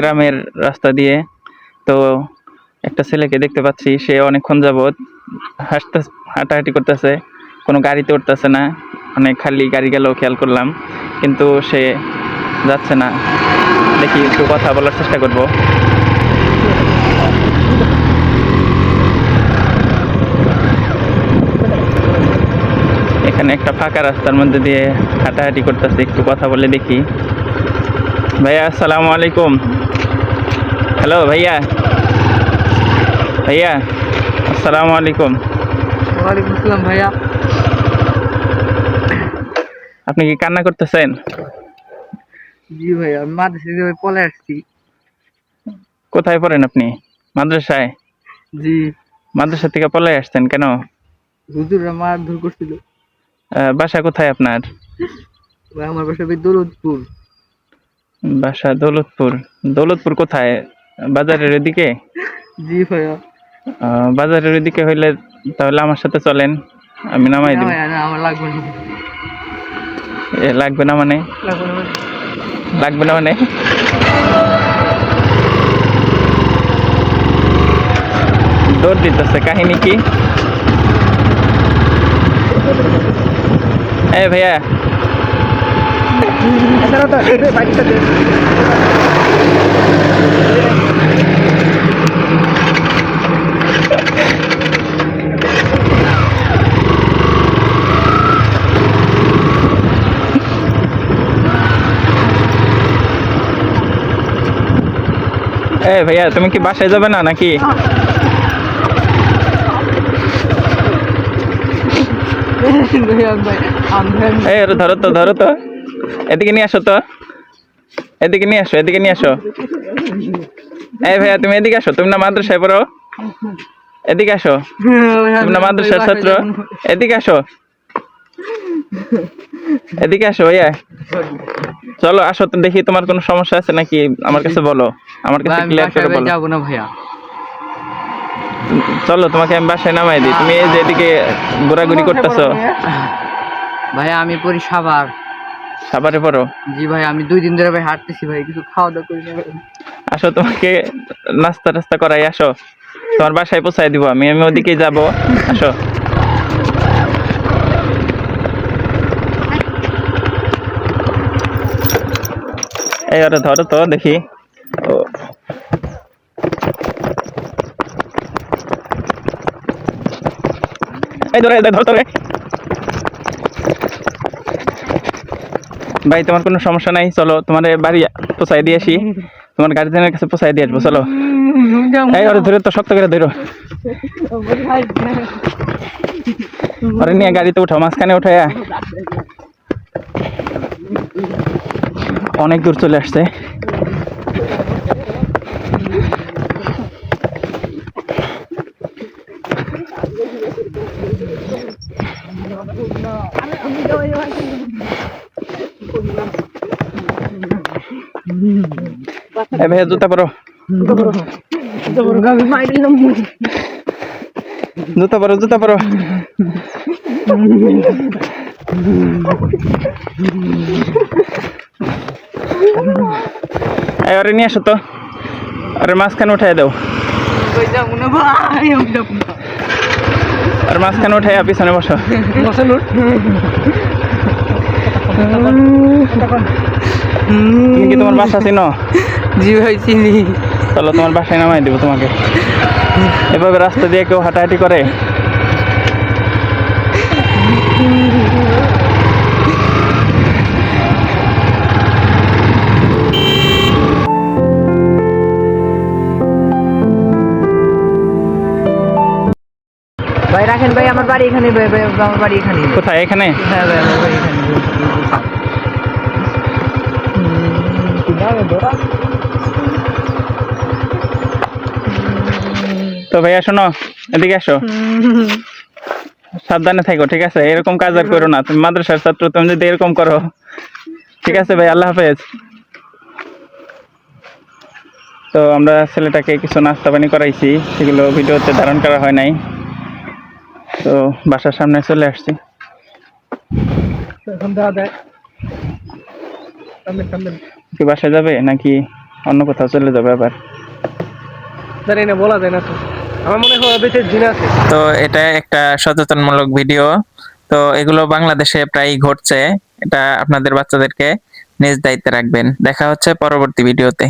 গ্রামের রাস্তা দিয়ে। তো একটা ছেলেকে দেখতে পাচ্ছি, সে অনেকক্ষণ যাবৎ হাঁটাহাঁটি করতেছে, কোনো গাড়িতে উঠতেছে না, অনেক খালি গাড়ি গেলেও খেয়াল করলাম, কিন্তু সে যাচ্ছে না। দেখি একটু কথা বলার চেষ্টা করব। এখানে একটা ফাঁকা রাস্তার মধ্যে দিয়ে হাঁটাহাঁটি করতেছে, একটু কথা বলে দেখি। ভাইয়া আসসালামু আলাইকুম। হ্যালো ভাইয়া, ভাইয়া আসসালামু আলাইকুম। ওয়ালাইকুম আসসালাম ভাইয়া। আপনি কি কান্না করতেছেন? জি ভাইয়া, আমি মাদ্রাসা থেকে পলে আসছি। কোথায় পড়েন আপনি? মাদ্রাসায়? জি। মাদ্রাসা থেকে পলায় আসছেন কেন? হুজুররা মারধর করছিল। বাসা কোথায় আপনার? ভাই আমার বাসা দৌলতপুর। বাসা দৌলতপুর। দৌলতপুর কোথায়? বাজারের ওদিকে? জি ভাইয়া। বাজারের ওদিকে হইলে তাহলে আমার সাথে চলেন, আমি নামাই না দিব। ভাইয়া, না আমার লাগবে না। লাগবে না মানে? লাগবে না মানে? দৌড় দিতেছে, কাহিনী কি? এই ভাইয়া, এই ভাইয়া, তুমি কি বাসায় যাবে না নাকি? এই ধরো তো, ধরো তো, এদিকে নিয়ে আসো তো, এদিকে নিয়ে আসো, এদিকে নিয়ে আসো। এই ভাইয়া, তুমি এদিকে আসো, তুমি না মাদ্রাসায় পড়ো? এদিকে আসো, তুমি না মাদ্রাসার ছাত্র? এদিকে আসো, এদিকে আসো ভাইয়া। চলো আসো তো, দেখি তোমার কোনো সমস্যা আছে নাকি, আমার কাছে বলো, আমার কাছে ক্লিয়ার করে বলো। যাবো না ভাইয়া। চলো তোমাকে আমি বাসায় নামাই দিই, তুমি এই যে এদিকে ঘোরাঘুরি করতেছো। ভাইয়া আমি পড়ি সাভার। সাভারে পড়ো? জি ভাই, আমি 2 দিন ধরে ভাই হাঁটতেছি ভাই, কিছু খাওয়া দাওয়া করি না ভাই। আসো, তোমাকে নাস্তা টাস্তা করাই, আসো, তোমার বাসায় পৌঁছাই দিব আমি, আমি ওদিকেই যাবো, আসো। এই ওরে ধরো তো দেখি। ও এই ধরে ধর ধরে। ভাই তোমার কোনো সমস্যা নাই, চলো তোমার বাড়ি পৌঁছাই দিয়ে আসি, তোমার গার্জিয়ানের কাছে পৌঁছাই দিয়ে আসবো, চলো। এই ওরে ধরে তো, শক্ত করে ধরো, ওরে নিয়ে গাড়িতে উঠাও, মাঝখানে উঠাইয়া। অনেক দূর চলে আসছে। ভাইয়া জুতা পরো, জুতা পরো, জুতা পরো। ওরে নিয়ে আসো তো, আরে মাঝখানে উঠাই দাও, আর মাঝখানে উঠাই পিছনে বসো। তুমি কি তোমার বাসা চিনো? জি ভাই চিনি। চলো তোমার বাসায় নামাই দিব তোমাকে। এভাবে রাস্তা দিয়ে কেউ হাঁটাহাঁটি করে? ভাই রাখেন ভাই, আমার বাড়ি এখানে ভাই, ভাই আমার বাড়ি এখানে। কোথায়? এখানে? হ্যাঁ ভাই, আমার বাড়ি এখানে। তো ভাইয়া শোনো, এদিকে আসো, সাবধানে থাকো, ঠিক আছে? এরকম কাজ আর করো না, তুমি মাদ্রাসার ছাত্র, তুমি যদি এরকম করো। ঠিক আছে ভাই, আল্লাহ হাফেজ। তো আমরা ছেলেটাকে কিছু নাস্তা পানি করাইছি, সেগুলো ভিডিওতে ধারণ করা হয় নাই। তো বাসার সামনে চলে আসছি। কি বাসায় যাবে নাকি? অন্য কোথাও চলে যাবে আবার। জানি না, বলা যায় না তো, আমার মনে হয় বেঁচে জিন আছে। তো এটা একটা সচেতনমূলক ভিডিও। তো এগুলো বাংলাদেশে প্রায়ই ঘটছে। এটা আপনাদের বাচ্চাদেরকে নিজ দায়িত্বে রাখবেন। দেখা হচ্ছে পরবর্তী ভিডিওতে।